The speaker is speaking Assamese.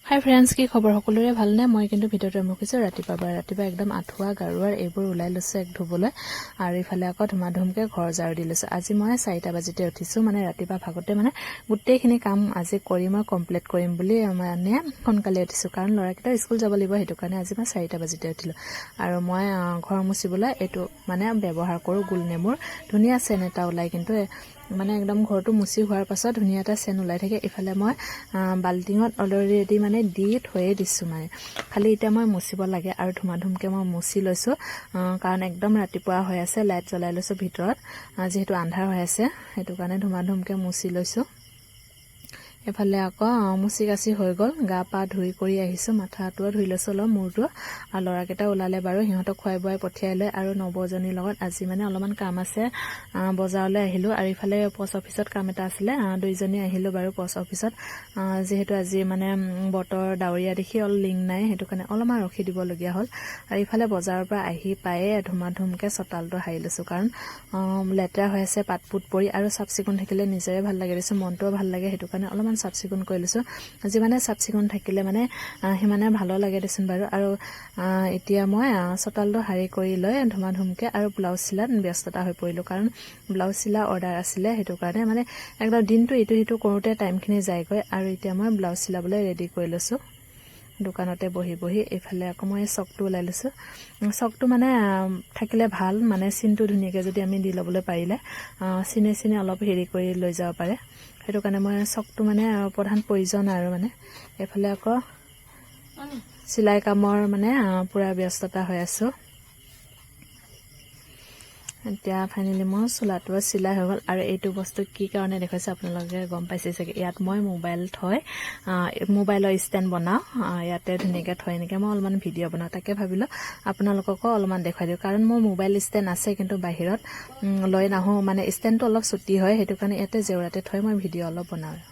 হাই ফ্ৰেন্ডছ, কি খবৰ? সকলোৰে ভালনে? মই কিন্তু ভিডিঅ'টো আৰম্ভ কৰিছোঁ ৰাতিপুৱা একদম আঁঠুৱা গাৰুৱাৰ এইবোৰ ওলাই লৈছোঁ এক ধুবলৈ, আৰু ইফালে আকৌ ধুমাধুমকৈ ঘৰ ঝাৰু দি লৈছোঁ। আজি মই 4টা বাজিতে উঠিছোঁ, মানে ৰাতিপুৱা ভাগতে গোটেইখিনি কাম আজি কৰি মই কমপ্লিট কৰিম বুলি সোনকালে উঠিছোঁ, কাৰণ ল'ৰাকেইটা স্কুল যাব লাগিব। সেইটো কাৰণে আজি মই 4টা বাজিতে উঠিলোঁ। আৰু মই ঘৰ মুচিবলৈ এইটো ব্যৱহাৰ কৰোঁ গোল নেমুৰ ধুনীয়া চেন এটা ওলাই, কিন্তু একদম ঘৰটো মুচি হোৱাৰ পাছত ধুনীয়া এটা চেন ওলাই থাকে। ইফালে মই বাল্টিঙত অলৰেডি দি থৈয়ে দিছোঁ, খালি এতিয়া মই মুচিব লাগে। আৰু ধুমাধুমকৈ মই মুচি লৈছোঁ, কাৰণ একদম ৰাতিপুৱা হৈ আছে। লাইট জ্বলাই লৈছোঁ ভিতৰত, যিহেতু আন্ধাৰ হৈ আছে, সেইটো কাৰণে ধুমাধুমকৈ মুচি লৈছোঁ। এফালে আকৌ মুচি কাচি হৈ গ'ল, গা পা ধুই কৰি আহিছোঁ, মাথাটোও ধুই লৈছোঁ অলপ, মূৰটো। আৰু ল'ৰাকেইটা ওলালে বাৰু, সিহঁতক খুৱাই বোৱাই পঠিয়াই লৈ আৰু নবৌজনীৰ লগত আজি অলপমান কাম আছে, বজাৰলৈ আহিলোঁ। আৰু ইফালে পোষ্ট অফিচত কাম এটা আছিলে, দুইজনী আহিলোঁ বাৰু পোষ্ট অফিচত। যিহেতু আজি বতৰ ডাৱৰীয়া দেখি লিংক নাই, সেইটো কাৰণে অলপমান ৰখি দিবলগীয়া হ'ল। আৰু ইফালে বজাৰৰ পৰা আহি পায়ে ধুমাধুমকৈ চোতালটো সাৰি লৈছোঁ, কাৰণ লেতেৰা হৈ আছে পাত পুত পৰি, আৰু চাফ চিকুণ থাকিলে নিজৰে ভাল লাগে দিছোঁ, মনটোও ভাল লাগে। সেইটো কাৰণে অলপমান চাফ চিকুণ কৰি লৈছোঁ। যিমানে চাফ চিকুণ থাকিলে সিমানে ভালো লাগে দেচোন বাৰু। আৰু এতিয়া মই চোতালটো সাৰি কৰি লৈ ধুমাধুমকৈ আৰু ব্লাউজ চিলাত ব্যস্ততা হৈ পৰিলোঁ, কাৰণ ব্লাউজ চিলা অৰ্ডাৰ আছিলে। সেইটো কাৰণে একদম দিনটো ইটো সিটো কৰোঁতে টাইমখিনি যায়গৈ। আৰু এতিয়া মই ব্লাউজ চিলাবলৈ ৰেডি কৰি লৈছোঁ দোকানতে বহি বহি। এইফালে আকৌ মই চকটো ওলাই লৈছোঁ। চকটো থাকিলে ভাল, চিনটো ধুনীয়াকৈ যদি আমি দি ল'বলৈ পাৰিলে চিনে অলপ হেৰি কৰি লৈ যাব পাৰে। সেইটো কাৰণে মই চকটো প্ৰধান প্ৰয়োজন। আৰু এইফালে আকৌ চিলাই কামৰ পূৰা ব্যস্ততা হৈ আছোঁ। এতিয়া ফাইনেলি মোৰ চোলাটোও চিলাই হৈ গ'ল। আৰু এইটো বস্তু কি কাৰণে দেখুৱাইছোঁ আপোনালোকে গম পাইছে চাগে। ইয়াত মই মোবাইল থৈ মোবাইলৰ ষ্টেণ্ড বনাওঁ, ইয়াতে ধুনীয়াকৈ থৈ এনেকৈ মই অলপমান ভিডিঅ' বনাওঁ। তাকে ভাবিলোঁ আপোনালোককো অলপমান দেখুৱাই দিওঁ, কাৰণ মোৰ মোবাইল ষ্টেণ্ড আছে, কিন্তু বাহিৰত লৈ নাহোঁ, ষ্টেণ্ডটো অলপ চুটি হয়। সেইটো কাৰণে ইয়াতে জেওৰাতে থৈ মই ভিডিঅ' অলপ বনাওঁ।